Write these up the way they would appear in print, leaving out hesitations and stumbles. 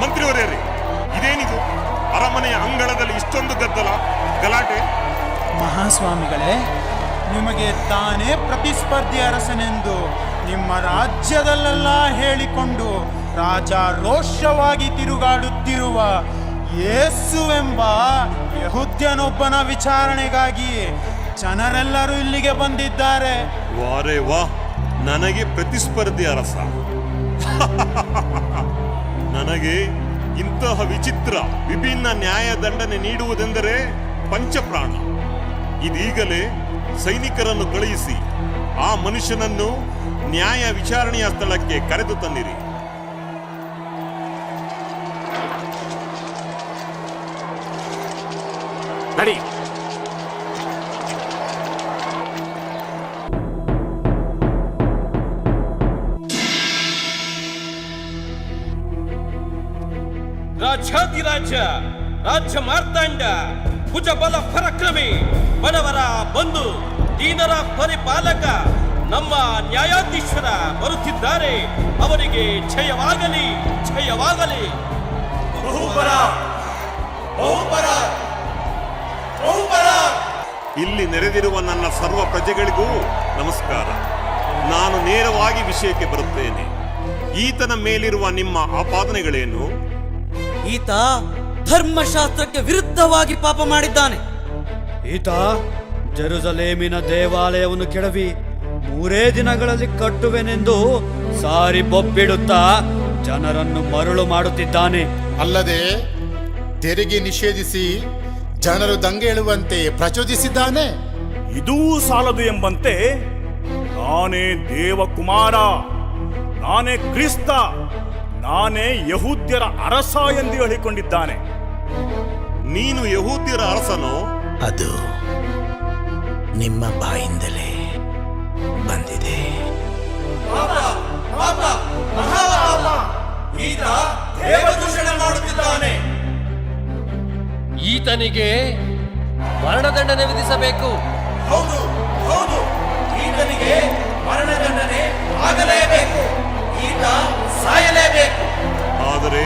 ಮಂತ್ರಿಯವರೇ, ಇದೇನಿದು? ಅರಮನೆಯ ಅಂಗಳದಲ್ಲಿ ಇಷ್ಟೊಂದು ಗಲಾಟೆ. ಮಹಾಸ್ವಾಮಿಗಳೇ, ನಿಮಗೆ ತಾನೇ ಪ್ರತಿಸ್ಪರ್ಧಿ ಅರಸನೆಂದು ನಿಮ್ಮ ರಾಜ್ಯದಲ್ಲೆಲ್ಲ ಹೇಳಿಕೊಂಡು ರಾಜಾರೋಷವಾಗಿ ತಿರುಗಾಡುತ್ತಿರುವ ಯೇಸುವೆಂಬ ಯಹೂದ್ಯನೊಬ್ಬನ ವಿಚಾರಣೆಗಾಗಿ ಜನರೆಲ್ಲರೂ ಇಲ್ಲಿಗೆ ಬಂದಿದ್ದಾರೆ. ವಾರೇ ವಾ, ನನಗೆ ಪ್ರತಿಸ್ಪರ್ಧಿ ಅರಸ. ನನಗೆ ಇಂತಹ ವಿಚಿತ್ರ ವಿಭಿನ್ನ ನ್ಯಾಯದಂಡನೆ ನೀಡುವುದೆಂದರೆ ಪಂಚಪ್ರಾಣ. ಇದೀಗಲೇ ಸೈನಿಕರನ್ನು ಕಳುಹಿಸಿ ಆ ಮನುಷ್ಯನನ್ನು ನ್ಯಾಯ ವಿಚಾರಣೆಯ ಸ್ಥಳಕ್ಕೆ ಕರೆದು ತನ್ನಿರಿ. ನಡಿ. ರಾಜಾಧಿರಾಜ, ರಾಜ್ಯ ಮಾರ್ತಾಂಡ, ಭುಜಬಲ ಪರಾಕ್ರಮಿ, ಬಡವರ ಬಂಧು, ದೀನರ ಪರಿಪಾಲಕ ನಮ್ಮ ನ್ಯಾಯಾಧೀಶರ ಬರುತ್ತಿದ್ದಾರೆ. ಅವರಿಗೆ ಜಯವಾಗಲಿ, ಜಯವಾಗಲಿ. ಇಲ್ಲಿ ನೆರೆದಿರುವ ನನ್ನ ಸರ್ವ ಪ್ರಜೆಗಳಿಗೂ ನಮಸ್ಕಾರ. ನಾನು ನೇರವಾಗಿ ವಿಷಯಕ್ಕೆ ಬರುತ್ತೇನೆ. ಈತನ ಮೇಲಿರುವ ನಿಮ್ಮ ಆಪಾದನೆಗಳೇನು? ಈತ ಧರ್ಮಶಾಸ್ತ್ರಕ್ಕೆ ವಿರುದ್ಧವಾಗಿ ಪಾಪ ಮಾಡಿದ್ದಾನೆ. ಈತ ಜೆರುಸಲೇಮಿನ ದೇವಾಲಯವನ್ನು ಕೆಡವಿ 3 ದಿನಗಳಲ್ಲಿ ಕಟ್ಟುವೆನೆಂದು ಸಾರಿ ಬೊಬ್ಬಿಡುತ್ತಾ ಜನರನ್ನು ಮರುಳು ಮಾಡುತ್ತಿದ್ದಾನೆ. ಅಲ್ಲದೆ ತೆರಿಗೆ ನಿಷೇಧಿಸಿ ಜನರು ದಂಗೆಳುವಂತೆ ಪ್ರಚೋದಿಸಿದ್ದಾನೆ. ಇದೂ ಸಾಲದು ಎಂಬಂತೆ ನಾನೇ ದೇವಕುಮಾರ, ನಾನೇ ಕ್ರಿಸ್ತ, ನಾನೇ ಯಹೂದ್ಯರ ಅರಸ ಎಂದು ಹೇಳಿಕೊಂಡಿದ್ದಾನೆ. ನೀನು ಯಹೂದ್ಯರ ಅರಸನೋ? ಅದು ನಿಮ್ಮ ಬಾಯಿಂದಲೇ ಬಂದಿದೆ. ಈತನಿಗೆ ಮರಣದಂಡನೆ ವಿಧಿಸಬೇಕು. ಹೌದು ಹೌದು, ಈತನಿಗೆ ಮರಣದಂಡನೆ ಆಗಲೇಬೇಕು. ಈತ ಸಾಯಲೇಬೇಕು. ಆದರೆ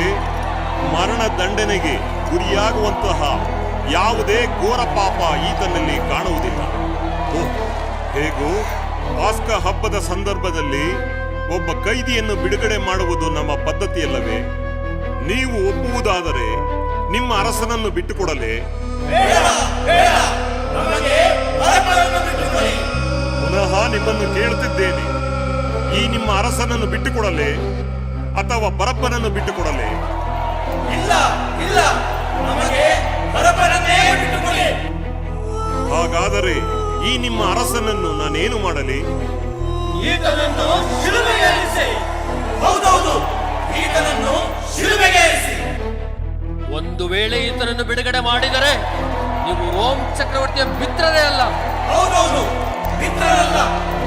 ಮರಣದಂಡನೆಗೆ ಗುರಿಯಾಗುವಂತಹ ಯಾವುದೇ ಘೋರ ಪಾಪ ಈತನಲ್ಲಿ ಕಾಣುವುದಿಲ್ಲ. ಹೇಗೂ ಪಾಸ್ಕ ಹಬ್ಬದ ಸಂದರ್ಭದಲ್ಲಿ ಒಬ್ಬ ಕೈದಿಯನ್ನು ಬಿಡುಗಡೆ ಮಾಡುವುದು ನಮ್ಮ ಪದ್ಧತಿಯಲ್ಲವೇ? ನೀವು ಒಪ್ಪುವುದಾದರೆ ನಿಮ್ಮ ಅರಸನನ್ನು ಬಿಟ್ಟುಕೊಡಲೇ? ಪುನಃ ನಿಮ್ಮನ್ನು ಕೇಳುತ್ತಿದ್ದೇನೆ, ಈ ನಿಮ್ಮ ಅರಸನನ್ನು ಬಿಟ್ಟುಕೊಡಲೇ ಅಥವಾ ಬರಬ್ಬನನ್ನು ಬಿಟ್ಟುಕೊಡಲೇ? ಇಲ್ಲ ಇಲ್ಲ, ನಮಗೆ ಬರಬ್ಬನನ್ನೇ ಬಿಟ್ಟುಕೊಡಿ. ಹಾಗಾದರೆ ಈ ನಿಮ್ಮ ಅರಸನನ್ನು ನಾನೇನು ಮಾಡಲಿ? ಈತನನ್ನು ಶಿಲುಬೆಗೇರಿಸಿ. ಹೌದೌದು, ಈತನನ್ನು ಶಿಲುಬೆಗೇರಿಸಿ. ಒಂದು ವೇಳೆ ಈತನನ್ನು ಬಿಡುಗಡೆ ಮಾಡಿದರೆ ನೀವು ರೋಮ್ ಚಕ್ರವರ್ತಿಯ ಮಿತ್ರರೇ ಅಲ್ಲ. ಹೌದೌದು, ಮಿತ್ರರಲ್ಲ,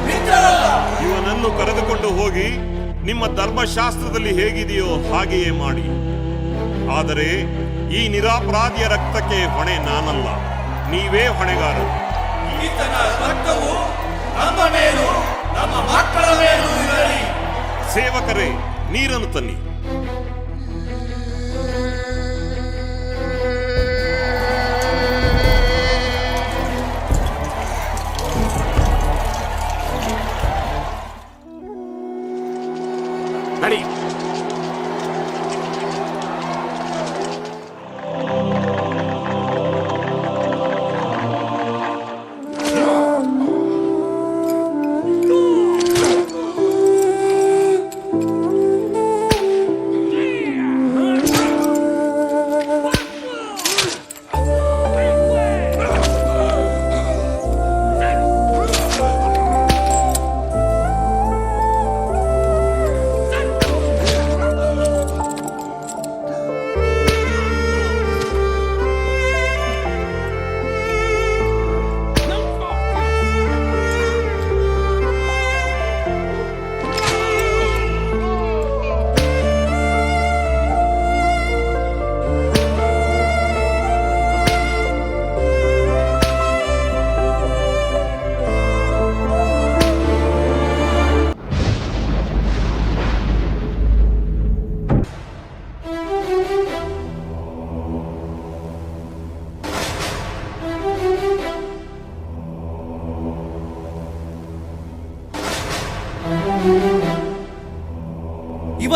ಮಿತ್ರರಲ್ಲ. ಇವನನ್ನು ಕರೆದುಕೊಂಡು ಹೋಗಿ ನಿಮ್ಮ ಧರ್ಮಶಾಸ್ತ್ರದಲ್ಲಿ ಹೇಗಿದೆಯೋ ಹಾಗೆಯೇ ಮಾಡಿ. ಆದರೆ ಈ ನಿರಪರಾಧಿಯ ರಕ್ತಕ್ಕೆ ಹೊಣೆ ನಾನಲ್ಲ, ನೀವೇ ಹೊಣೆಗಾರರು. ಈತನ ರಕ್ತವು ನಮ್ಮ ಮೇಲೂ ನಮ್ಮ ಮಕ್ಕಳ ಮೇಲೂ ಇರಲಿ. ಸೇವಕರೇ, ನೀರನ್ನು ತನ್ನಿ. ನಡಿ.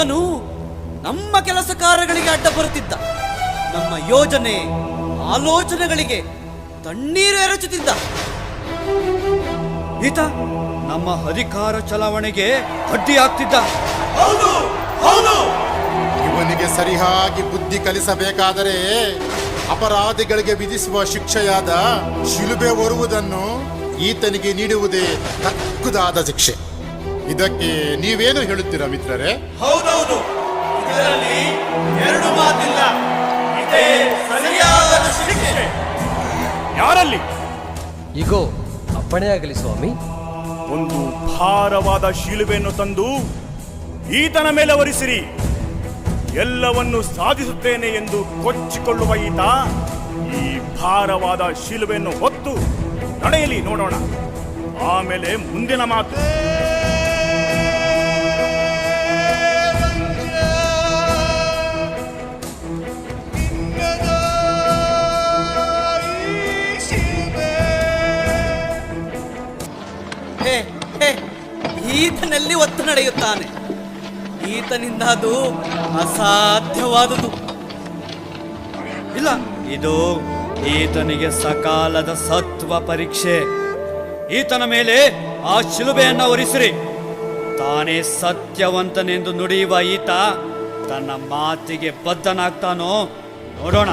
ಇವನು ನಮ್ಮ ಕೆಲಸ ಕಾರ್ಯಗಳಿಗೆ ಅಡ್ಡ ಬರುತ್ತಿದ್ದ, ನಮ್ಮ ಯೋಜನೆ ಆಲೋಚನೆಗಳಿಗೆ ತಣ್ಣೀರು ಎರಚುತ್ತಿದ್ದ. ಈತ ನಮ್ಮ ಅಧಿಕಾರ ಚಲಾವಣೆಗೆ ಅಡ್ಡಿಯಾಗ್ತಿದ್ದ. ಹೌದು ಹೌದು. ಇವನಿಗೆ ಸರಿಯಾಗಿ ಬುದ್ಧಿ ಕಲಿಸಬೇಕಾದರೆ ಅಪರಾಧಿಗಳಿಗೆ ವಿಧಿಸುವ ಶಿಕ್ಷೆಯಾದ ಶಿಲುಬೆ ಹೊರುವುದನ್ನು ಈತನಿಗೆ ನೀಡುವುದೇ ತಕ್ಕುದಾದ ಶಿಕ್ಷೆ. ಇದಕ್ಕೆ ನೀವೇನು ಹೇಳುತ್ತೀರಾ ಮಿತ್ರರೇ? ಹೌದೌದು, ಇದರಲ್ಲಿ ಎರಡು ಮಾತಿಲ್ಲ. ಇದೇ ಸರಿಯಾದ ಶಿಕ್ಷೆ. ಯಾರಲ್ಲಿ? ಇಗೋ ಅಪ್ಪಣೆಯಾಗಲಿ ಸ್ವಾಮಿ. ಒಂದು ಭಾರವಾದ ಶಿಲುಬೆಯನ್ನು ತಂದು ಈತನ ಮೇಲೆ ಹೊರಿಸಿರಿ. ಎಲ್ಲವನ್ನು ಸಾಧಿಸುತ್ತೇನೆ ಎಂದು ಕೊಚ್ಚಿಕೊಳ್ಳುವ ಈತ ಈ ಭಾರವಾದ ಶಿಲುಬೆಯನ್ನು ಹೊತ್ತು ನಡೆಯಲಿ, ನೋಡೋಣ. ಆಮೇಲೆ ಮುಂದಿನ ಮಾತು. ಹೇ ಹೇ, ಈತನಲ್ಲಿ ಒತ್ತು ನಡೆಯುತ್ತಾನೆ. ಈತನಿಂದ ಅದು ಅಸಾಧ್ಯವಾದುದು. ಇಲ್ಲ, ಇದು ಈತನಿಗೆ ಸಕಾಲದ ಸತ್ವ ಪರೀಕ್ಷೆ. ಈತನ ಮೇಲೆ ಆ ಶಿಲುಬೆಯನ್ನು ಹೊರಿಸಿರಿ. ತಾನೇ ಸತ್ಯವಂತನೆಂದು ನುಡಿಯುವ ಈತ ತನ್ನ ಮಾತಿಗೆ ಬದ್ಧನಾಗ್ತಾನೋ ನೋಡೋಣ.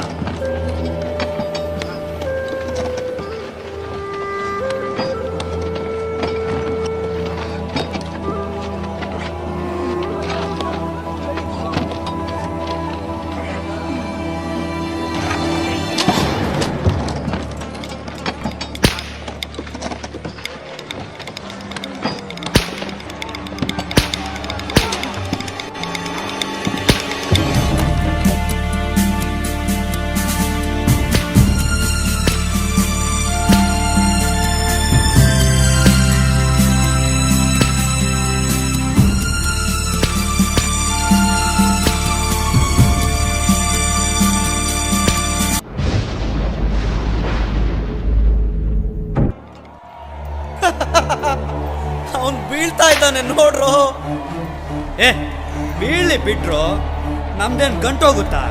ಅವನು ಬೀಳ್ತಾ ಇದ್ದಾನೆ ನೋಡ್ರು. ಬೀಳಿ ಬಿಟ್ರು ನಮ್ದೇನ್ ಗಂಟೋಗುತ್ತಾ?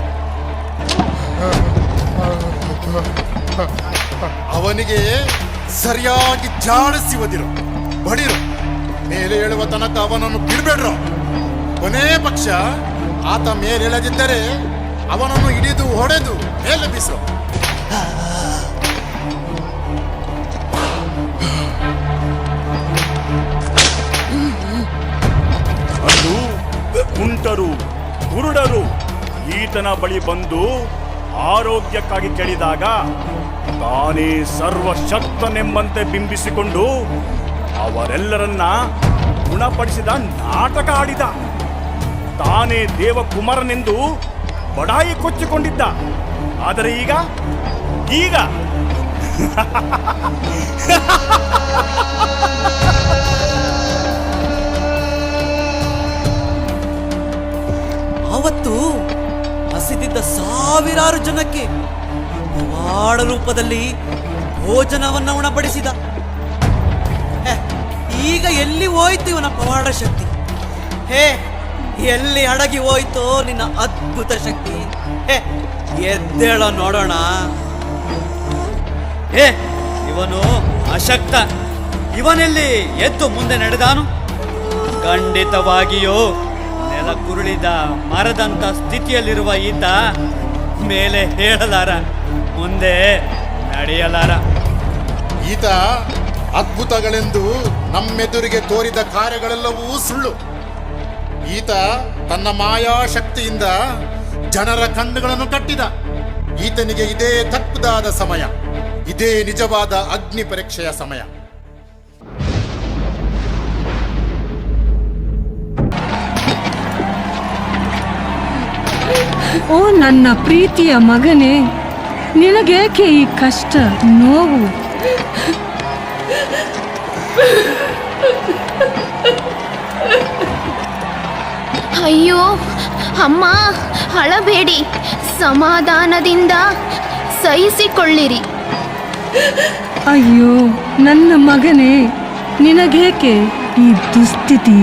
ಅವನಿಗೆ ಸರಿಯಾಗಿ ಜಾಡಿಸಿ ಒದಿರು, ಬಡಿರು. ಮೇಲೆ ಹೇಳುವ ತನಕ ಅವನನ್ನು ಬಿಡಬೇಡ್ರು. ಕೊನೆ ಪಕ್ಷ ಆತ ಮೇಲೇಳದಿದ್ದರೆ ಅವನನ್ನು ಹಿಡಿದು ಹೊಡೆದು ಮೇಲೆ ಬೀಸು. ಅದು ಕುಂಟರು ಕುರುಡರು ಈತನ ಬಳಿ ಬಂದು ಆರೋಗ್ಯಕ್ಕಾಗಿ ಕೇಳಿದಾಗ ತಾನೇ ಸರ್ವಶಕ್ತನೆಂಬಂತೆ ಬಿಂಬಿಸಿಕೊಂಡು ಅವರೆಲ್ಲರನ್ನ ಗುಣಪಡಿಸಿದ ನಾಟಕ ಆಡಿದ. ತಾನೇ ದೇವಕುಮಾರನೆಂದು ಬಡಾಯಿ ಕೊಚ್ಚಿಕೊಂಡಿದ್ದ. ಆದರೆ ಈಗ ಈಗ ಅವತ್ತು ಹಸಿದಿದ್ದ ಸಾವಿರಾರು ಜನಕ್ಕೆ ಪವಾಡ ರೂಪದಲ್ಲಿ ಭೋಜನವನ್ನ ಉಣಬಡಿಸಿದ. ಈಗ ಎಲ್ಲಿ ಹೋಯ್ತು ಇವನ ಪವಾಡ ಶಕ್ತಿ? ಹೇ, ಎಲ್ಲಿ ಅಡಗಿ ಹೋಯ್ತೋ ನಿನ್ನ ಅದ್ಭುತ ಶಕ್ತಿ? ಎದ್ದೇಳ ನೋಡೋಣ. ಇವನು ಅಶಕ್ತ. ಇವನೆಲ್ಲಿ ಎದ್ದು ಮುಂದೆ ನಡೆದಾನು? ಖಂಡಿತವಾಗಿಯೂ ನೆಲ ಕುರುಳಿದ ಮರದಂತ ಸ್ಥಿತಿಯಲ್ಲಿರುವ ಈತ ಮೇಲೆ ಹೇಳಲಾರ, ಮುಂದೆ ನಡೆಯಲಾರ. ಈತ ಅದ್ಭುತಗಳೆಂದು ನಮ್ಮೆದುರಿಗೆ ತೋರಿದ ಕಾರ್ಯಗಳೆಲ್ಲವೂ ಸುಳ್ಳು. ಈತ ತನ್ನ ಮಾಯಾಶಕ್ತಿಯಿಂದ ಜನರ ಕಣ್ಣುಗಳನ್ನು ಕಟ್ಟಿದ. ಈತನಿಗೆ ಇದೇ ತಕ್ಕುದಾದ ಸಮಯ, ಇದೇ ನಿಜವಾದ ಅಗ್ನಿ ಪರೀಕ್ಷೆಯ ಸಮಯ. ಓ ನನ್ನ ಪ್ರೀತಿಯ ಮಗನೇ, ನಿನಗೇಕೆ ಈ ಕಷ್ಟ, ನೋವು? ಅಯ್ಯೋ ಅಮ್ಮ, ಅಳಬೇಡಿ, ಸಮಾಧಾನದಿಂದ ಸಹಿಸಿಕೊಳ್ಳಿರಿ. ಅಯ್ಯೋ ನನ್ನ ಮಗನೇ, ನಿನಗೇಕೆ ಈ ದುಸ್ಥಿತಿ?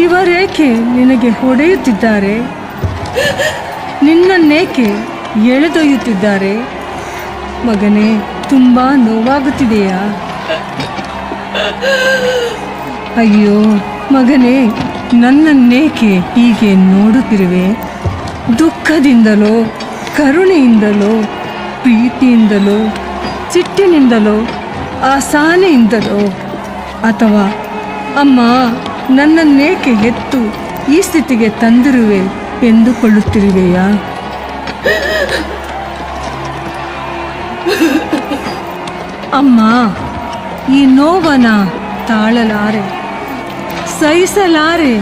ಇವರೇಕೆ ನಿನಗೆ ಹೊಡೆಯುತ್ತಿದ್ದಾರೆ? ನಿನ್ನನ್ನೇಕೆ ಎಳೆದೊಯ್ಯುತ್ತಿದ್ದಾರೆ? ಮಗನೇ, ತುಂಬ ನೋವಾಗುತ್ತಿದೆಯಾ? ಅಯ್ಯೋ ಮಗನೇ, ನನ್ನನ್ನೇಕೆ ಹೀಗೆ ನೋಡುತ್ತಿರುವೆ? ದುಃಖದಿಂದಲೋ, ಕರುಣೆಯಿಂದಲೋ, ಪ್ರೀತಿಯಿಂದಲೋ, ಸಿಟ್ಟಿನಿಂದಲೋ, ಆಸಾನೆಯಿಂದಲೋ, ಅಥವಾ ಅಮ್ಮ ನನ್ನನ್ನೇಕೆ ಹೆತ್ತು ಈ ಸ್ಥಿತಿಗೆ ತಂದಿರುವೆ ಎಂದುಕೊಳ್ಳುತ್ತಿರುವೆಯಾ? ಅಮ್ಮ, ಈ ನೋವನ ತಾಳಲಾರೆ, ಸಹಿಸಲಾರೆ,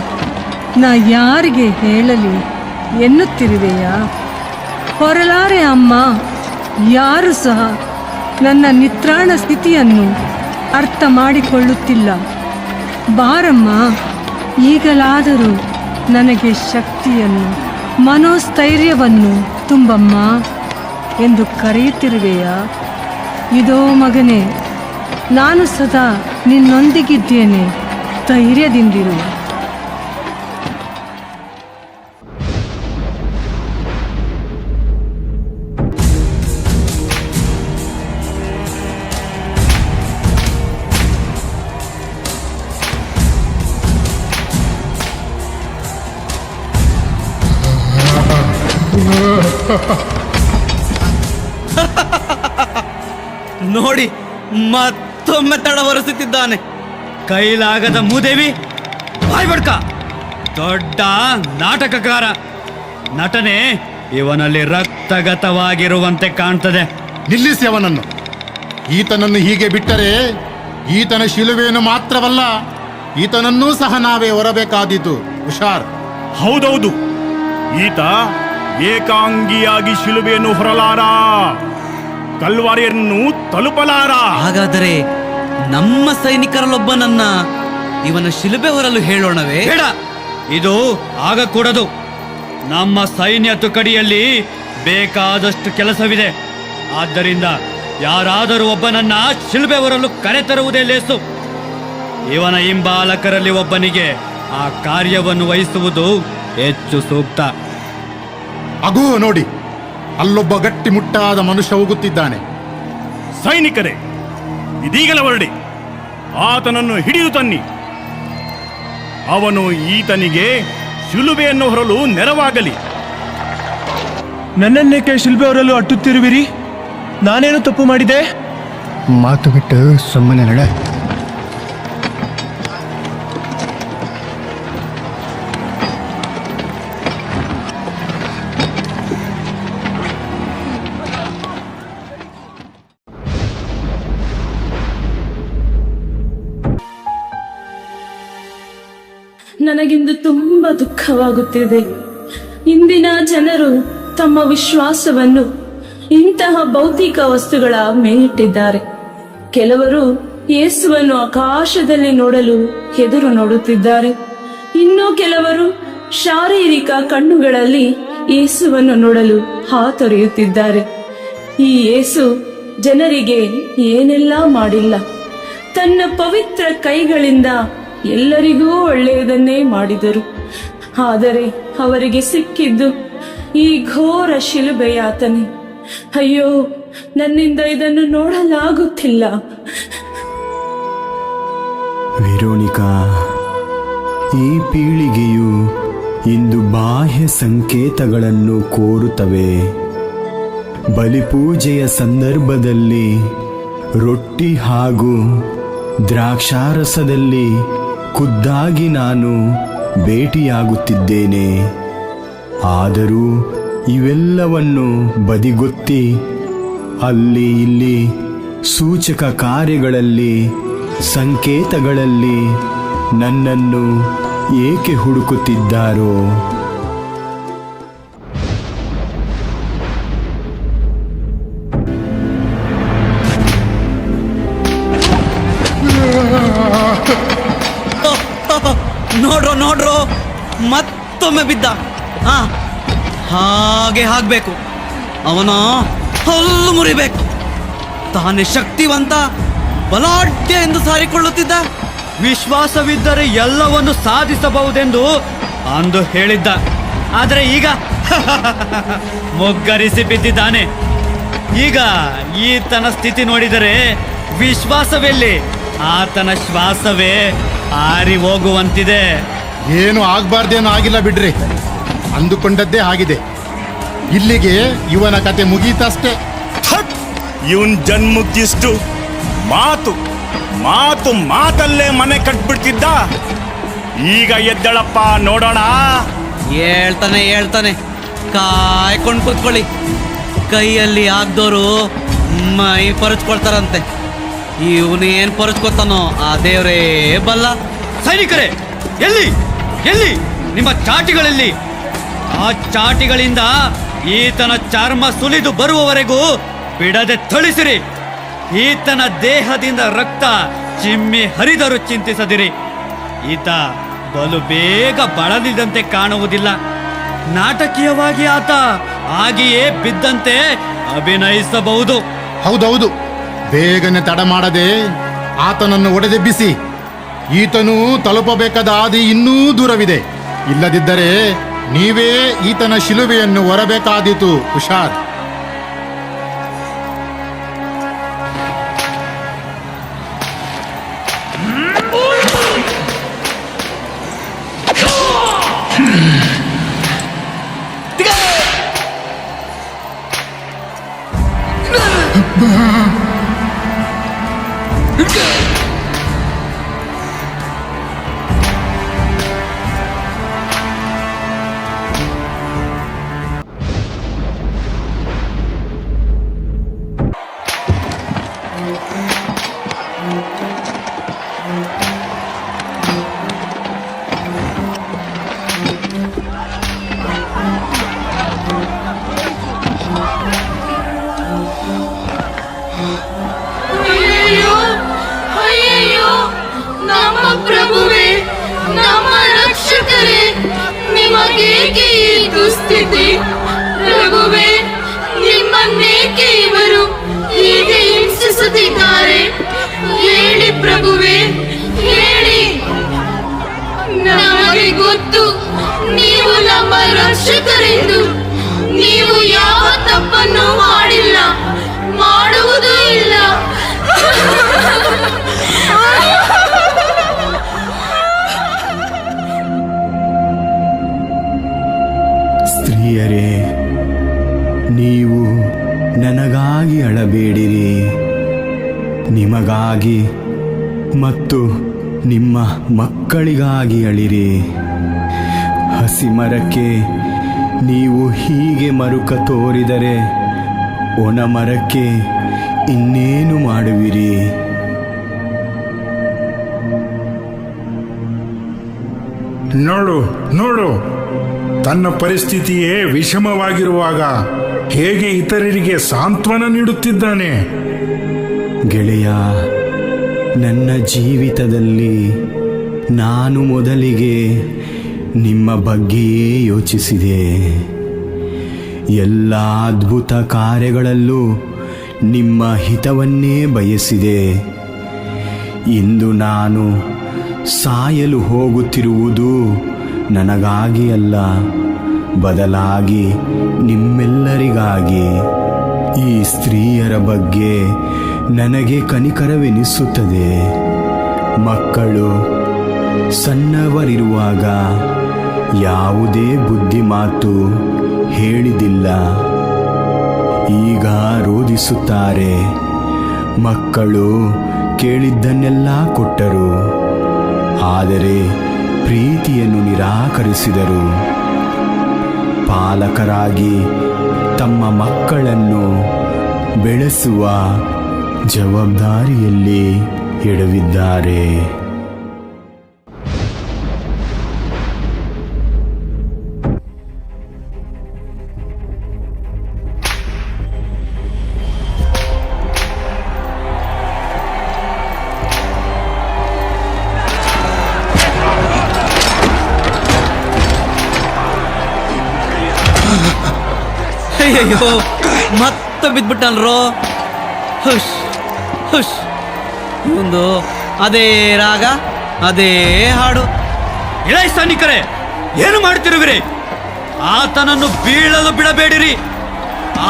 ನಾ ಯಾರಿಗೆ ಹೇಳಲಿ ಎನ್ನುತ್ತಿರುವೆಯಾ? ಹೊರಲಾರೆ ಅಮ್ಮ, ಯಾರು ಸಹ ನನ್ನ ನಿತ್ರಾಣ ಸ್ಥಿತಿಯನ್ನು ಅರ್ಥ ಮಾಡಿಕೊಳ್ಳುತ್ತಿಲ್ಲ. ಬಾರಮ್ಮ, ಈಗಲಾದರೂ ನನಗೆ ಶಕ್ತಿಯನ್ನು, ಮನೋಸ್ಥೈರ್ಯವನ್ನು ತುಂಬಮ್ಮ ಎಂದು ಕರೆಯುತ್ತಿರುವೆಯಾ? ಇದೋ ಮಗನೇ, ನಾನು ಸದಾ ನಿನ್ನೊಂದಿಗಿದ್ದೇನೆ, ಧೈರ್ಯದಿಂದಿರು. ನೋಡಿ, ಮತ್ತೊಮ್ಮೆ ತಡವರಿಸುತ್ತಿದ್ದಾನೆ. ಕೈಲಾಗದ ಮೂದೇವಿ, ಬಾಯ್ ಬಡ್ಕ, ದೊಡ್ಡ ನಾಟಕಕಾರ. ನಟನೆ ಇವನಲ್ಲಿ ರಕ್ತಗತವಾಗಿರುವಂತೆ ಕಾಣ್ತದೆ. ನಿಲ್ಲಿಸಿ ಅವನನ್ನು. ಈತನನ್ನು ಹೀಗೆ ಬಿಟ್ಟರೆ ಈತನ ಶಿಲುಬೆಯನ್ನು ಮಾತ್ರವಲ್ಲ, ಈತನನ್ನೂ ಸಹ ನಾವೇ ಹೊರಬೇಕಾದೀತು. ಹುಷಾರ್. ಹೌದೌದು, ಈತ ಏಕಾಂಗಿಯಾಗಿ ಶಿಲುಬೆಯನ್ನು ಹೊರಲಾರ, ಕಲ್ವಾರಿಯನ್ನು ತಲುಪಲಾರ. ಹಾಗಾದರೆ ನಮ್ಮ ಸೈನಿಕರಲ್ಲೊಬ್ಬನನ್ನ ಇವನ ಶಿಲುಬೆ ಹೊರಲು ಹೇಳೋಣವೇ? ಬೇಡ, ಇದು ಆಗಕೂಡದು. ನಮ್ಮ ಸೈನ್ಯ ತುಕಡಿಯಲ್ಲಿ ಬೇಕಾದಷ್ಟು ಕೆಲಸವಿದೆ. ಆದ್ದರಿಂದ ಯಾರಾದರೂ ಒಬ್ಬನನ್ನ ಶಿಲುಬೆ ಹೊರಲು ಕರೆತರುವುದೇ ಲೇಸು. ಇವನ ಹಿಂಬಾಲಕರಲ್ಲಿ ಒಬ್ಬನಿಗೆ ಆ ಕಾರ್ಯವನ್ನು ವಹಿಸುವುದು ಹೆಚ್ಚು ಸೂಕ್ತ. ಅಗೋ ನೋಡಿ, ಅಲ್ಲೊಬ್ಬ ಗಟ್ಟಿಮುಟ್ಟಾದ ಮನುಷ್ಯ ಹೋಗುತ್ತಿದ್ದಾನೆ. ಸೈನಿಕರೇ, ಇದೀಗಲೇ ಹೊರಡಿ, ಆತನನ್ನು ಹಿಡಿದು ತನ್ನಿ. ಅವನು ಈತನಿಗೆ ಶಿಲುಬೆಯನ್ನು ಹೊರಲು ನೆರವಾಗಲಿ. ನನ್ನನ್ನೇಕೆ ಶಿಲ್ಬೆ ಹೊರಲು ಅಟ್ಟುತ್ತಿರುವಿರಿ? ನಾನೇನು ತಪ್ಪು ಮಾಡಿದೆ? ಮಾತು ಬಿಟ್ಟು ಸುಮ್ಮನೆ ನಡೆ. ನನಗಿಂದು ತುಂಬ ದುಃಖವಾಗುತ್ತಿದೆ. ಇಂದಿನ ಜನರು ತಮ್ಮ ವಿಶ್ವಾಸವನ್ನು ಇಂತಹ ಭೌತಿಕ ವಸ್ತುಗಳ ಮೇಲಿಟ್ಟಿದ್ದಾರೆ. ಕೆಲವರು ಯೇಸುವನ್ನು ಆಕಾಶದಲ್ಲಿ ನೋಡಲು ಎದುರು ನೋಡುತ್ತಿದ್ದಾರೆ. ಇನ್ನು ಕೆಲವರು ಶಾರೀರಿಕ ಕಣ್ಣುಗಳಲ್ಲಿ ಯೇಸುವನ್ನು ನೋಡಲು ಹಾತೊರೆಯುತ್ತಿದ್ದಾರೆ. ಈ ಯೇಸು ಜನರಿಗೆ ಏನೆಲ್ಲ ಮಾಡಿಲ್ಲ. ತನ್ನ ಪವಿತ್ರ ಕೈಗಳಿಂದ ಎಲ್ಲರಿಗೂ ಒಳ್ಳೆಯದನ್ನೇ ಮಾಡಿದರು. ಆದರೆ ಅವರಿಗೆ ಸಿಕ್ಕಿದ್ದು ಈ ಘೋರ ಶಿಲುಬೆಯಾತನೆ. ಅಯ್ಯೋ, ನನ್ನಿಂದ ಇದನ್ನು ನೋಡಲಾಗುತ್ತಿಲ್ಲ. ವೆರೋನಿಕಾ, ಈ ಪೀಳಿಗೆಯು ಇಂದು ಬಾಹ್ಯ ಸಂಕೇತಗಳನ್ನು ಕೋರುತ್ತವೆ. ಬಲಿಪೂಜೆಯ ಸಂದರ್ಭದಲ್ಲಿ ರೊಟ್ಟಿ ಹಾಗೂ ದ್ರಾಕ್ಷಾರಸದಲ್ಲಿ ಖುದ್ದಾಗಿ ನಾನು ಭೇಟಿಯಾಗುತ್ತಿದ್ದೇನೆ. ಆದರೂ ಇವೆಲ್ಲವನ್ನು ಬದಿಗೊತ್ತಿ ಅಲ್ಲಿ ಇಲ್ಲಿ ಸೂಚಕ ಕಾರ್ಯಗಳಲ್ಲಿ, ಸಂಕೇತಗಳಲ್ಲಿ ನನ್ನನ್ನು ಏಕೆ ಹುಡುಕುತ್ತಿದ್ದಾರೋ? ನೋಡ್ರೋ, ಮತ್ತೊಮ್ಮೆ ಬಿದ್ದ. ಹಾಗೆ ಆಗ್ಬೇಕು. ಅವನ ಹಲ್ಲು ಮುರಿಬೇಕು. ತಾನೇ ಶಕ್ತಿವಂತ, ಬಲಾಢ್ಯ ಎಂದು ಸಾರಿಕೊಳ್ಳುತ್ತಿದ್ದ. ವಿಶ್ವಾಸವಿದ್ದರೆ ಎಲ್ಲವನ್ನು ಸಾಧಿಸಬಹುದೆಂದು ಅಂದು ಹೇಳಿದ್ದ. ಆದರೆ ಈಗ ಮೊಗ್ಗರಿಸಿ ಬಿದ್ದಿದ್ದಾನೆ. ಈಗ ಈತನ ಸ್ಥಿತಿ ನೋಡಿದರೆ ವಿಶ್ವಾಸವೆಲ್ಲಿ, ಆತನ ಶ್ವಾಸವೇ ಹಾರಿ ಹೋಗುವಂತಿದೆ. ಏನು ಆಗ್ಬಾರ್ದೇನೋ ಆಗಿಲ್ಲ ಬಿಡ್ರಿ, ಅಂದುಕೊಂಡದ್ದೇ ಆಗಿದೆ. ಇಲ್ಲಿಗೆ ಇವನ ಕತೆ ಮುಗೀತಷ್ಟೇ. ಇವನ್ ಜನ್ಮಕ್ಕಿಷ್ಟು ಮಾತಲ್ಲೇ ಮನೆ ಕಟ್ಬಿಡ್ತಿದ್ದ. ಈಗ ಎದ್ದಳಪ್ಪ ನೋಡೋಣ. ಹೇಳ್ತಾನೆ ಕಾಯ್ಕೊಂಡು ಕೂತ್ಕೊಳ್ಳಿ. ಕೈಯಲ್ಲಿ ಆಗ್ದೋರು ಮೈ ಪರಚ್ಕೊಳ್ತಾರಂತೆ. ಇವನೇನು ಪರಚ್ಕೊತಾನೋ ಆ ದೇವರೇ ಬಲ್ಲ. ಸೈನಿಕರೇ, ಎಲ್ಲಿ ನಿಮ್ಮ ಚಾಟಿಗಳಲ್ಲಿ? ಆ ಚಾಟಿಗಳಿಂದ ಈತನ ಚರ್ಮ ಸುಲಿದು ಬರುವವರೆಗೂ ಬಿಡದೆ ಥಳಿಸಿರಿ. ಈತನ ದೇಹದಿಂದ ರಕ್ತ ಚಿಮ್ಮಿ ಹರಿದರೂ ಚಿಂತಿಸದಿರಿ. ಈತ ಬಲು ಬೇಗ ಬಳಲಿದಂತೆ ಕಾಣುವುದಿಲ್ಲ. ನಾಟಕೀಯವಾಗಿ ಆತ ಹಾಗೆಯೇ ಬಿದ್ದಂತೆ ಅಭಿನಯಿಸಬಹುದು. ಹೌದೌದು, ಬೇಗನೆ ತಡ ಮಾಡದೆ ಆತನನ್ನು ಒಡೆದೆಬ್ಬಿಸಿ. ಈತನು ತಲುಪಬೇಕಾದ ಹಾದಿ ಇನ್ನೂ ದೂರವಿದೆ. ಇಲ್ಲದಿದ್ದರೆ ನೀವೇ ಈತನ ಶಿಲುಬೆಯನ್ನು ಹೊರಬೇಕಾದೀತು. ಹುಷಾರ್. ಅಯ್ಯಯ್ಯೋ, ನಮ್ಮ ಪ್ರಭುವೇ, ನಮ್ಮ ರಕ್ಷಕರೇ, ನಿಮಗೇಕೆ ಈ ದುಸ್ಥಿತಿ? ಪ್ರಭುವೇ, ನಿಮ್ಮನ್ನೇಕೆ ಇವರು ಹೀಗೆ ಹಿಂಸಿಸುತ್ತಿದ್ದಾರೆ? ಹೇಳಿ ಪ್ರಭುವೇ, ಹೇಳಿ. ನಮಗೆ ಗೊತ್ತು ನೀವು ನಮ್ಮ ರಕ್ಷಕರೆಂದು. ನೀವು ಯಾವ ತಪ್ಪನ್ನು ಮಾಡಿಲ್ಲ, ಮಾಡುವುದೂ ಇಲ್ಲ. ಸ್ತ್ರೀಯರೇ, ನೀವು ನನಗಾಗಿ ಅಳಬೇಡಿರಿ. ನಿಮಗಾಗಿ ಮತ್ತು ನಿಮ್ಮ ಮಕ್ಕಳಿಗಾಗಿ ಅಳಿರಿ. ಹಸಿ ಮರಕ್ಕೆ ನೀವು ಹೀಗೆ ಮರುಕ ತೋರಿದರೆ ಒಣ ಮರಕ್ಕೆ ಇನ್ನೇನು ಮಾಡುವಿರಿ? ನೋಡು, ತನ್ನ ಪರಿಸ್ಥಿತಿಯೇ ವಿಷಮವಾಗಿರುವಾಗ ಹೇಗೆ ಇತರರಿಗೆ ಸಾಂತ್ವನ ನೀಡುತ್ತಿದ್ದಾನೆ. ಗೆಳೆಯ, ನನ್ನ ಜೀವಿತದಲ್ಲಿ ನಾನು ಮೊದಲಿಗೆ ನಿಮ್ಮ ಬಗ್ಗೆಯೇ ಯೋಚಿಸಿದೆ. ಎಲ್ಲ ಅದ್ಭುತ ಕಾರ್ಯಗಳಲ್ಲೂ ನಿಮ್ಮ ಹಿತವನ್ನೇ ಬಯಸಿದೆ. ಇಂದು ನಾನು ಸಾಯಲು ಹೋಗುತ್ತಿರುವುದು ನನಗಾಗಿ ಅಲ್ಲ, ಬದಲಾಗಿ ನಿಮ್ಮೆಲ್ಲರಿಗಾಗಿ. ಈ ಸ್ತ್ರೀಯರ ಬಗ್ಗೆ ನನಗೆ ಕನಿಕರವೆನಿಸುತ್ತದೆ. ಮಕ್ಕಳು ಸಣ್ಣವರಿರುವಾಗ ಯಾವುದೇ ಬುದ್ಧಿ ಮಾತು ಹೇಳಿದಿಲ್ಲ. ಈಗ ರೋಧಿಸುತ್ತಾರೆ. ಮಕ್ಕಳು ಕೇಳಿದ್ದನ್ನೆಲ್ಲ ಕೊಟ್ಟರು, ಆದರೆ ಪ್ರೀತಿಯನ್ನು ನಿರಾಕರಿಸಿದರು. ಪಾಲಕರಾಗಿ ತಮ್ಮ ಮಕ್ಕಳನ್ನು ಬೆಳೆಸುವ ಜವಾಬ್ದಾರಿಯಲ್ಲಿ ಎಡವಿದ್ದಾರೆ. ಅಯ್ಯಯ್ಯೋ, ಮತ್ತೆ ಬಿದ್ಬಿಟ್ಟಲ್ರೋ. ಹುಷ್ ಹುಷ್. ಒಂದು ಅದೇ ರಾಗ, ಅದೇ ಹಾಡು. ಇಳೈ ಸೈನಿಕರೇ, ಏನು ಮಾಡ್ತಿರುವಿರಿ? ಆತನನ್ನು ಬೀಳಲು ಬಿಡಬೇಡಿರಿ.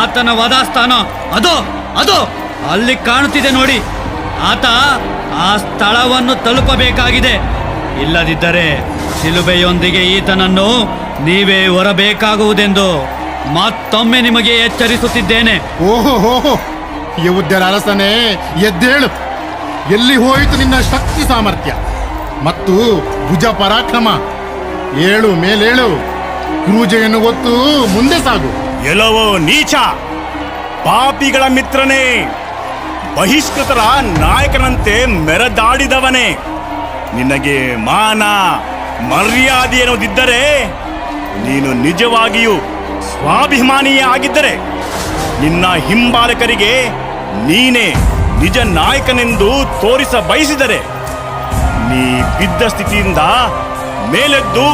ಆತನ ವಧಾಸ್ಥಾನ ಅದೋ ಅದೋ ಅಲ್ಲಿ ಕಾಣುತ್ತಿದೆ ನೋಡಿ. ಆತ ಆ ಸ್ಥಳವನ್ನು ತಲುಪಬೇಕಾಗಿದೆ. ಇಲ್ಲದಿದ್ದರೆ ಶಿಲುಬೆಯೊಂದಿಗೆ ಈತನನ್ನು ನೀವೇ ಹೊರಬೇಕಾಗುವುದೆಂದು ಮತ್ತೊಮ್ಮೆ ನಿಮಗೆ ಎಚ್ಚರಿಸುತ್ತಿದ್ದೇನೆ. ಓಹೋ, ಯೌದ್ಯರ ಅರಸನೇ, ಎದ್ದೇಳು. ಎಲ್ಲಿ ಹೋಯಿತು ನಿನ್ನ ಶಕ್ತಿ ಸಾಮರ್ಥ್ಯ ಮತ್ತು ಭುಜ ಪರಾಕ್ರಮ? ಏಳು, ಮೇಲೇಳು. ಕ್ರೂಜೆಯನ್ನು ಹೊತ್ತು ಮುಂದೆ ಸಾಗು. ಎಲ್ಲವೋ ನೀಚ, ಪಾಪಿಗಳ ಮಿತ್ರನೇ, ಬಹಿಷ್ಕೃತರ ನಾಯಕನಂತೆ ಮೆರೆದಾಡಿದವನೇ, ನಿನಗೆ ಮಾನ ಮರ್ಯಾದೆ ಎನ್ನುವುದಿದ್ದರೆ, ನೀನು ನಿಜವಾಗಿಯೂ ಸ್ವಾಭಿಮಾನಿಯೇ ಆಗಿದ್ದರೆ ನಿನ್ನ ಹಿಂಬಾಲಕರಿಗೆ ನೀನೇ ನಿಜ ನಾಯಕನೆಂದು ತೋರಿಸ ಬಯಸಿದರೆ ನೀ ಬಿದ್ದ ಸ್ಥಿತಿಯಿಂದ ಮೇಲೆದ್ದು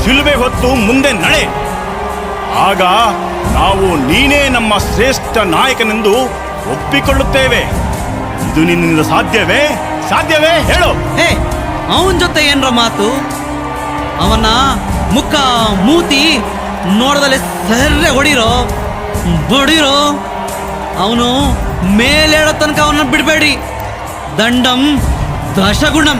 ಶಿಲುಬೆ ಹೊತ್ತು ಮುಂದೆ ನಡೆ. ಆಗ ನಾವು ನೀನೇ ನಮ್ಮ ಶ್ರೇಷ್ಠ ನಾಯಕನೆಂದು ಒಪ್ಪಿಕೊಳ್ಳುತ್ತೇವೆ. ಇದು ನಿನ್ನಿಂದ ಸಾಧ್ಯವೇ ಹೇಳು. ಹೇ, ಅವನ ಜೊತೆ ಏನ್ರ ಮಾತು? ಅವನ ಮುಖ ಮೂತಿ ನೋಡದಲ್ಲೇ ಸರ್ರೆ ಹೊಡಿರೋ. ಅವನು ಮೇಲೇಳೋ ತನಕ ಅವನ್ನ ಬಿಡಬೇಡಿ. ದಂಡಂ ದಶಗುಣಂ.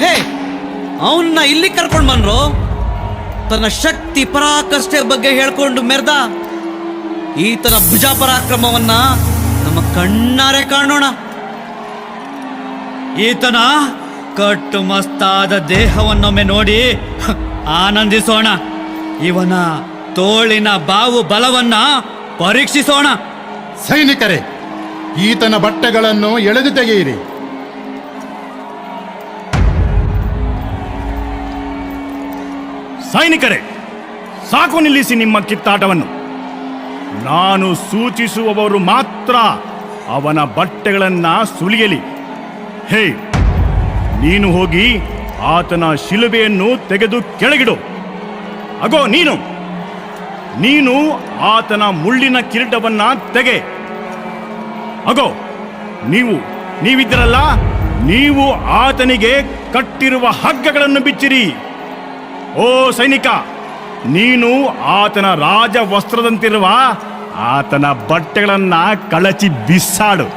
ಹೇ, ಅವನ್ನ ಇಲ್ಲಿ ಕರ್ಕೊಂಡು ಬಂದ್ರು. ತನ್ನ ಶಕ್ತಿ ಪರಾಕಷ್ಟೆ ಬಗ್ಗೆ ಹೇಳ್ಕೊಂಡು ಮೆರೆದ ಈತನ ಭುಜ ಪರಾಕ್ರಮವನ್ನ ನಮ್ಮ ಕಣ್ಣಾರೆ ಕಾಣೋಣ. ಈತನ ಕಟ್ಟುಮಸ್ತಾದ ದೇಹವನ್ನೊಮ್ಮೆ ನೋಡಿ ಆನಂದಿಸೋಣ. ಇವನ ತೋಳಿನ ಬಾವು ಬಲವನ್ನ ಪರೀಕ್ಷಿಸೋಣ. ಸೈನಿಕರೇ, ಈತನ ಬಟ್ಟೆಗಳನ್ನು ಎಳೆದು ತೆಗೆಯಿರಿ. ಸೈನಿಕರೇ, ಸಾಕು, ನಿಲ್ಲಿಸಿ ನಿಮ್ಮ ಕಿತ್ತಾಟವನ್ನು. ನಾನು ಸೂಚಿಸುವವರು ಮಾತ್ರ ಅವನ ಬಟ್ಟೆಗಳನ್ನ ಸುಲಿಯಲಿ. ಹೇ, ನೀನು ಹೋಗಿ ಆತನ ಶಿಲುಬೆಯನ್ನು ತೆಗೆದು ಕೆಳಗಿಡು. ಅಗೋ, ನೀನು ಆತನ ಮುಳ್ಳಿನ ಕಿರೀಟವನ್ನ ತೆಗೆ. ಅಗೋ, ನೀವಿದ್ದರಲ್ಲ, ನೀವು ಆತನಿಗೆ ಕಟ್ಟಿರುವ ಹಗ್ಗಗಳನ್ನು ಬಿಚ್ಚಿರಿ. ಓ ಸೈನಿಕ, ನೀನು ಆತನ ರಾಜ ವಸ್ತ್ರದಂತಿರುವ ಆತನ ಬಟ್ಟೆಗಳನ್ನ ಕಳಚಿ ಬಿಸಾಡು.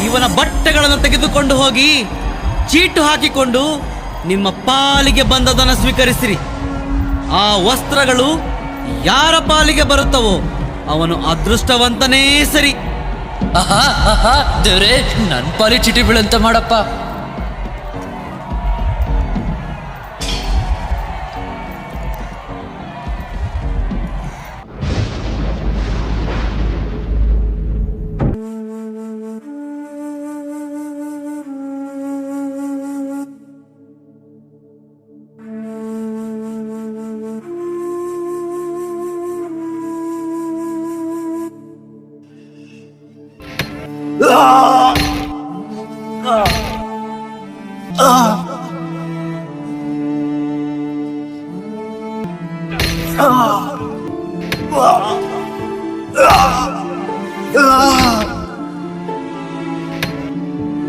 ಇವನ ಬಟ್ಟೆಗಳನ್ನು ತೆಗೆದುಕೊಂಡು ಹೋಗಿ ಚೀಟು ಹಾಕಿಕೊಂಡು ನಿಮ್ಮ ಪಾಲಿಗೆ ಬಂದದನ್ನು ಸ್ವೀಕರಿಸಿರಿ. ಆ ವಸ್ತ್ರಗಳು ಯಾರ ಪಾಲಿಗೆ ಬರುತ್ತವೋ ಅವನು ಅದೃಷ್ಟವಂತನೇ ಸರಿ. ದೇವ್ರೆ, ನನ್ನ ಪಾಲಿ ಚೀಟಿ ಬೀಳಂತ ಮಾಡಪ್ಪ.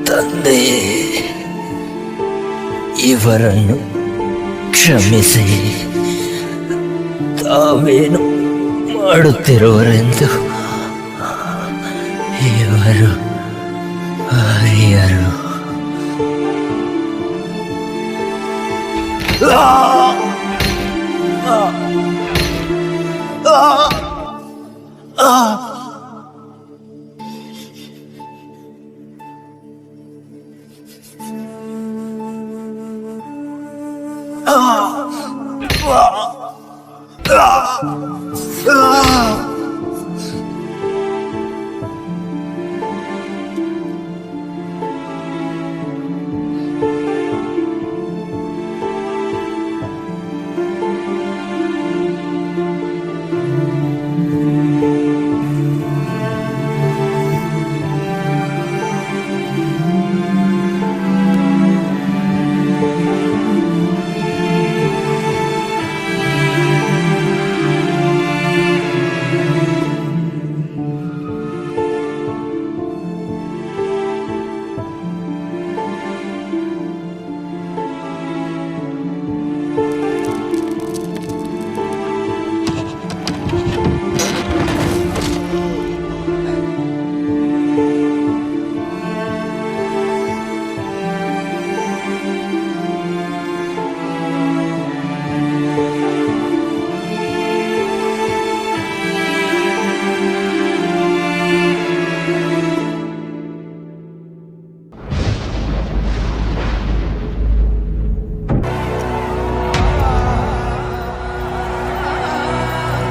ತಂದೆ, ಇವರನ್ನು ಕ್ಷಮಿಸಿ. ತಾವೇನು ಮಾಡುತ್ತಿರುವರೆಂದು ಇವರು ಹರಿಯರು.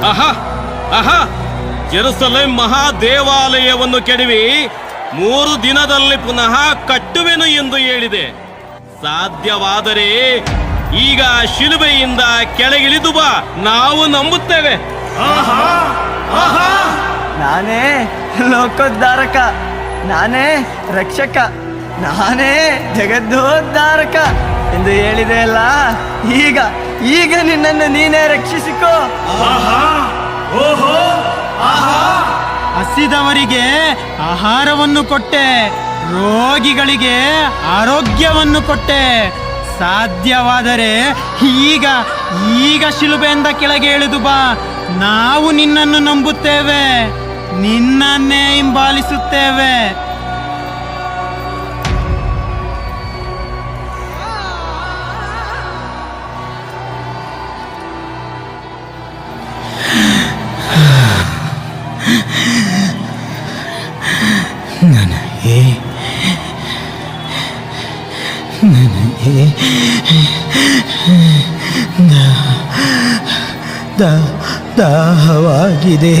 ಆಹಾ ಆಹಾ, ಜೆರುಸಲೇಂ ಮಹಾದೇವಾಲಯವನ್ನು ಕೆಡವಿ 3 ದಿನದಲ್ಲಿ ಪುನಃ ಕಟ್ಟುವೆನು ಎಂದು ಹೇಳಿದೆ. ಸಾಧ್ಯವಾದರೆ ಈಗ ಶಿಲುಬೆಯಿಂದ ಕೆಳಗಿಳಿದು ಬಾ, ನಾವು ನಂಬುತ್ತೇವೆ. ನಾನೇ ಲೋಕೋದ್ಧಾರಕ, ನಾನೇ ರಕ್ಷಕ, ನಾನೇ ಜಗದ್ದೋದ್ಧಾರಕ ಎಂದು ಹೇಳಿದೆಯಲ್ಲ, ಈಗ ನಿನ್ನನ್ನು ನೀನೇ ರಕ್ಷಿಸಿಕೋ. ಹಸಿದವರಿಗೆ ಆಹಾರವನ್ನು ಕೊಟ್ಟೆ, ರೋಗಿಗಳಿಗೆ ಆರೋಗ್ಯವನ್ನು ಕೊಟ್ಟೆ. ಸಾಧ್ಯವಾದರೆ ಈಗ ಶಿಲುಬೆಯಿಂದ ಕೆಳಗೆ ಇಳಿದು ಬಾ, ನಾವು ನಿನ್ನನ್ನು ನಂಬುತ್ತೇವೆ, ನಿನ್ನನ್ನೇ ಹಿಂಬಾಲಿಸುತ್ತೇವೆ. ನನಗೆ ದಾಹವಾಗಿದೆ.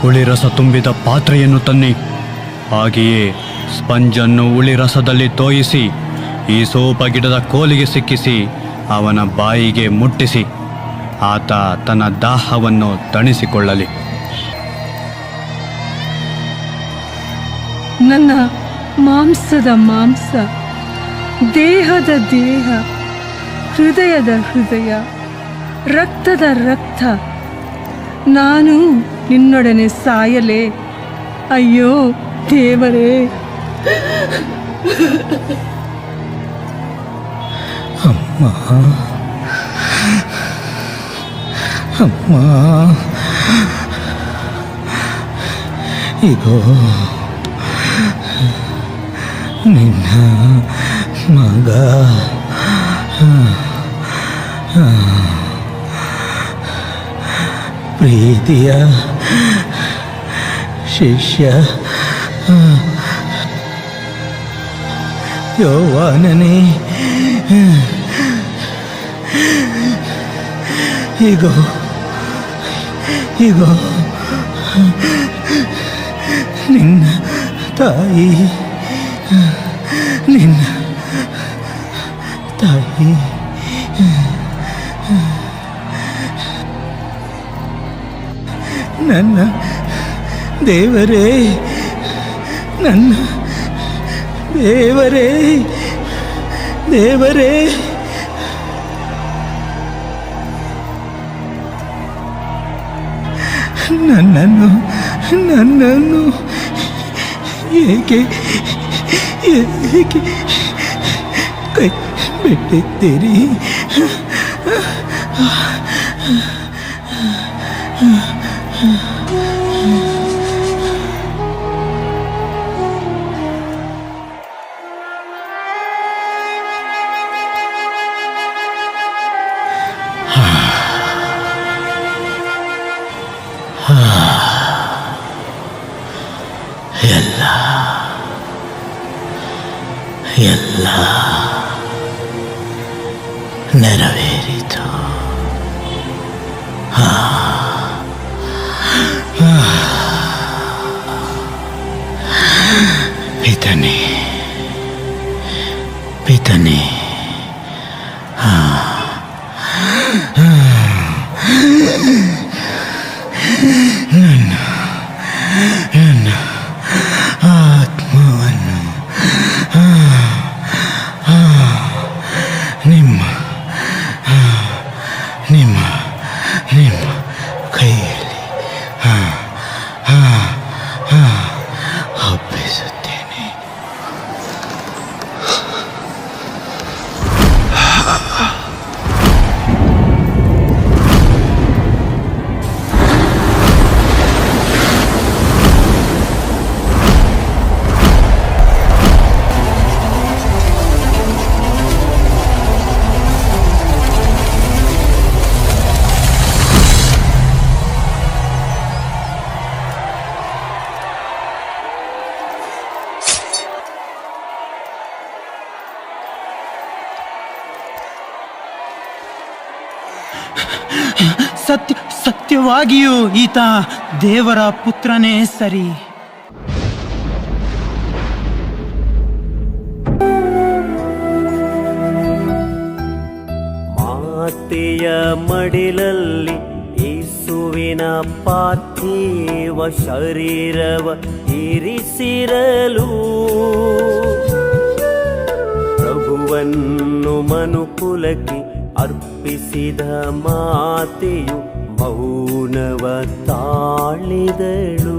ಹುಳಿರಸ ತುಂಬಿದ ಪಾತ್ರೆಯನ್ನು ತನ್ನಿ. ಹಾಗೆಯೇ ಸ್ಪಂಜನ್ನು ಹುಳಿರಸದಲ್ಲಿ ತೋಯಿಸಿ ಈಸೋಪ ಗಿಡದ ಕೋಲಿಗೆ ಸಿಕ್ಕಿಸಿ ಅವನ ಬಾಯಿಗೆ ಮುಟ್ಟಿಸಿ ಆತ ತನ್ನ ದಾಹವನ್ನು ತಣಿಸಿಕೊಳ್ಳಲಿ. ನನ್ನ ಮಾಂಸದ ಮಾಂಸ, ದೇಹದ ದೇಹ, ಹೃದಯದ ಹೃದಯ, ರಕ್ತದ ರಕ್ತ, ನಾನು ನಿನ್ನೊಡನೆ ಸಾಯಲೇ? ಅಯ್ಯೋ ದೇವರೇ! ಅಮ್ಮ, ಅಮ್ಮ, ಇಗೋ ನಿನ್ನ ಮಗ. ಪ್ರೀತಿಯ ಶಿಷ್ಯ ಯೋವಾನನೇ, ಇಗೋ ನಿನ್ನ ತಾಯಿ, ನಿನ್ನ ತಾಯಿ. ನನ್ನ ದೇವರೇ, ನನ್ನ ದೇವರೇ, ದೇವರೇ, ನನ್ನನ್ನು ಏಕೆ ಕೈ ಬಿಟ್ಟಿದ್ದೀರಿ? ಎಲ್ಲ ನೆರವೇರಿತು. ಪಿತನೇ ಪಿತನೇ, ನನ್ನ ಆತ್ಮವನ್ನು ನಿಮ್ಮ ನಿಮ್ಮ ನಿಮ್ಮ ಕೈಯಲ್ಲಿ ಒಪ್ಪಿಸುತ್ತೇನೆ. ಸತ್ಯವಾಗಿಯೂ ಈತ ದೇವರ ಪುತ್ರನೇ ಸರಿ. ಮಾತೆಯ ಮಡಿಲಲ್ಲಿ ಯೇಸುವಿನ ಪಾರ್ಥಿವ ಶರೀರವ ಇರಿಸಿರಲು ಪ್ರಭುವನ್ನು ಮನುಕುಲಕ್ಕೆ ಅರ್ಪಿಸಿದ ಮಾತೆಯು ಮೌನವ ತಾಳಿದಳು.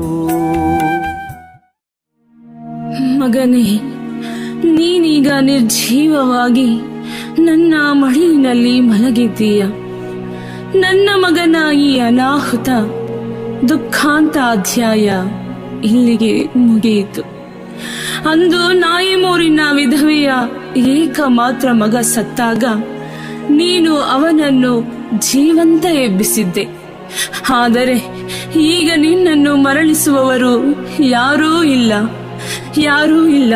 ಮಗನೇ, ನೀನೀಗ ನಿರ್ಜೀವವಾಗಿ ನನ್ನ ಮಡಿಲಿನಲ್ಲಿ ಮಲಗಿದ್ದೀಯ. ನನ್ನ ಮಗನ ಈ ಅನಾಹುತ ದುಃಖಾಂತ ಅಧ್ಯಾಯ ಇಲ್ಲಿಗೆ ಮುಗಿಯಿತು. ಅಂದು ನಾಯಿಮೋರಿನ ವಿಧವೆಯ ಏಕಮಾತ್ರ ಮಗ ಸತ್ತಾಗ ನೀನು ಅವನನ್ನು ಜೀವಂತ ಎಬ್ಬಿಸಿದ್ದೆ. ಆದರೆ ಈಗ ನಿನ್ನನ್ನು ಮರಳಿಸುವವರು ಯಾರೂ ಇಲ್ಲ, ಯಾರೂ ಇಲ್ಲ.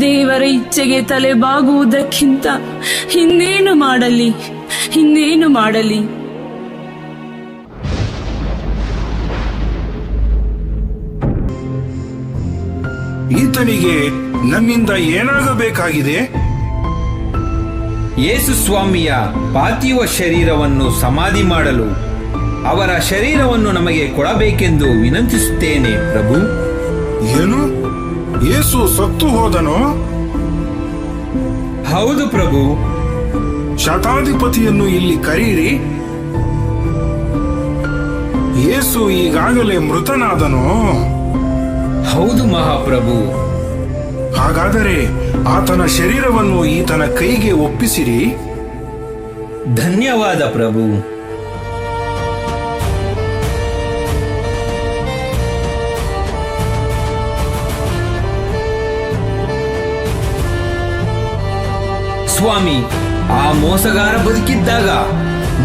ದೇವರ ಇಚ್ಛೆಗೆ ತಲೆ ಬಾಗುವುದಕ್ಕಿಂತ ಇನ್ನೇನು ಮಾಡಲಿ, ಇನ್ನೇನು ಮಾಡಲಿ? ಈತನಿಗೆ ನನ್ನಿಂದ ಏನಾಗಬೇಕಾಗಿದೆ? ಯೇಸು ಸ್ವಾಮಿಯ ಪಾರ್ಥಿವ ಶರೀರವನ್ನು ಸಮಾಧಿ ಮಾಡಲು ಅವರ ಶರೀರವನ್ನು ನಮಗೆ ಕೊಡಬೇಕೆಂದು ವಿನಂತಿಸುತ್ತೇನೆ ಪ್ರಭು. ಏನು? ಯೇಸು ಸತ್ತು ಹೋದನೋ? ಹೌದು ಪ್ರಭು. ಶತಾಧಿಪತಿಯನ್ನು ಇಲ್ಲಿ ಕರೀರಿ. ಯೇಸು ಈಗಾಗಲೇ ಮೃತನಾದನೋ? ಹೌದು ಮಹಾಪ್ರಭು. ಹಾಗಾದರೆ ಆತನ ಶರೀರವನ್ನು ಈತನ ಕೈಗೆ ಒಪ್ಪಿಸಿರಿ. ಧನ್ಯವಾದ ಪ್ರಭು. ಸ್ವಾಮಿ, ಆ ಮೋಸಗಾರ ಬದುಕಿದ್ದಾಗ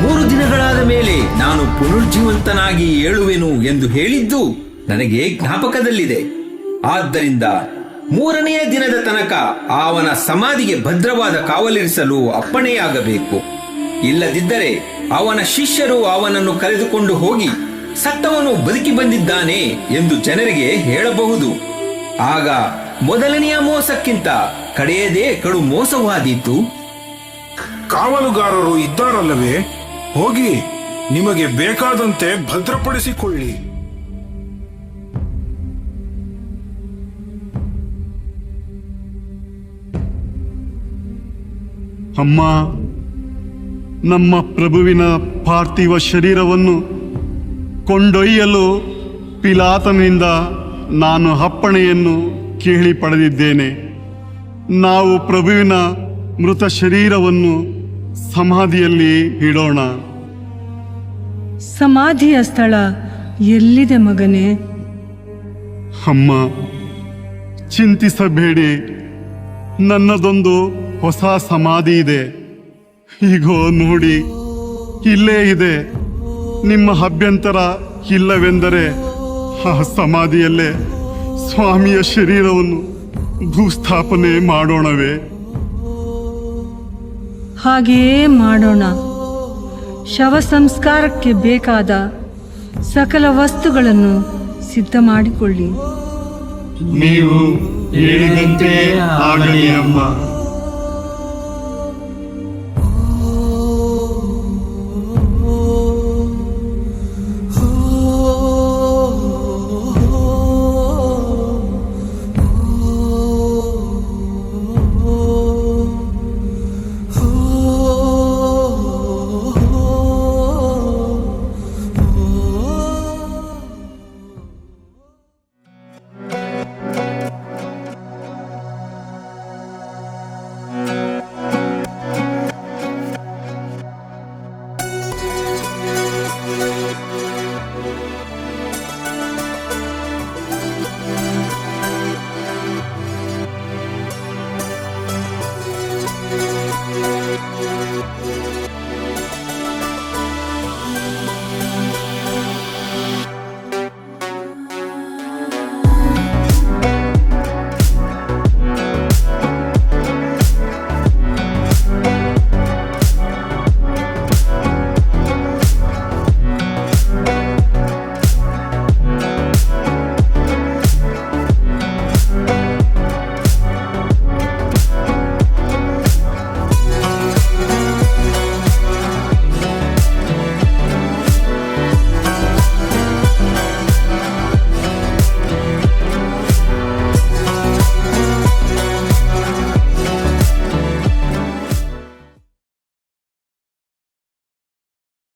3 ದಿನಗಳಾದ ಮೇಲೆ ನಾನು ಪುನರ್ಜೀವಂತನಾಗಿ ಏಳುವೆನು ಎಂದು ಹೇಳಿದ್ದು ನನಗೆ ಜ್ಞಾಪಕದಲ್ಲಿದೆ. ಆದ್ದರಿಂದ 3ನೆಯ ದಿನದ ತನಕ ಅವನ ಸಮಾಧಿಗೆ ಭದ್ರವಾದ ಕಾವಲಿರಿಸಲು ಅಪ್ಪಣೆಯಾಗಬೇಕು. ಇಲ್ಲದಿದ್ದರೆ ಅವನ ಶಿಷ್ಯರು ಅವನನ್ನು ಕರೆದುಕೊಂಡು ಹೋಗಿ ಸತ್ತವನು ಬದುಕಿ ಬಂದಿದ್ದಾನೆ ಎಂದು ಜನರಿಗೆ ಹೇಳಬಹುದು. ಆಗ ಮೊದಲನೆಯ ಮೋಸಕ್ಕಿಂತ ಕಡೆಯದೇ ಕಡು ಮೋಸವಾದೀತು. ಕಾವಲುಗಾರರು ಇದ್ದಾರಲ್ಲವೇ? ಹೋಗಿ ನಿಮಗೆ ಬೇಕಾದಂತೆ ಭದ್ರಪಡಿಸಿಕೊಳ್ಳಿ. ಅಮ್ಮ, ನಮ್ಮ ಪ್ರಭುವಿನ ಪಾರ್ಥಿವ ಶರೀರವನ್ನು ಕೊಂಡೊಯ್ಯಲು ಪಿಲಾತನಿಂದ ನಾನು ಅಪ್ಪಣೆಯನ್ನು ಕೇಳಿ ಪಡೆದಿದ್ದೇನೆ. ನಾವು ಪ್ರಭುವಿನ ಮೃತ ಶರೀರವನ್ನು ಸಮಾಧಿಯಲ್ಲಿ ಇಡೋಣ. ಸಮಾಧಿಯ ಸ್ಥಳ ಎಲ್ಲಿದೆ ಮಗನೇ? ಅಮ್ಮ, ಚಿಂತಿಸಬೇಡಿ. ನನ್ನದೊಂದು ಹೊಸ ಸಮಾಧಿ ಇದೆ. ಈಗೋ ನೋಡಿ, ಇಲ್ಲೇ ಇದೆ. ನಿಮ್ಮ ಅಭ್ಯಂತರ ಇಲ್ಲವೆಂದರೆ ಆ ಸಮಾಧಿಯಲ್ಲೇ ಸ್ವಾಮಿಯ ಶರೀರವನ್ನು ಭೂಸ್ಥಾಪನೆ ಮಾಡೋಣವೇ? ಹಾಗೆಯೇ ಮಾಡೋಣ. ಶವ ಸಂಸ್ಕಾರಕ್ಕೆ ಬೇಕಾದ ಸಕಲ ವಸ್ತುಗಳನ್ನು ಸಿದ್ಧ ಮಾಡಿಕೊಳ್ಳಿ. ನೀವು ಹೇಳಿದಂತೆ ಆಗಲಿ ಅಮ್ಮ.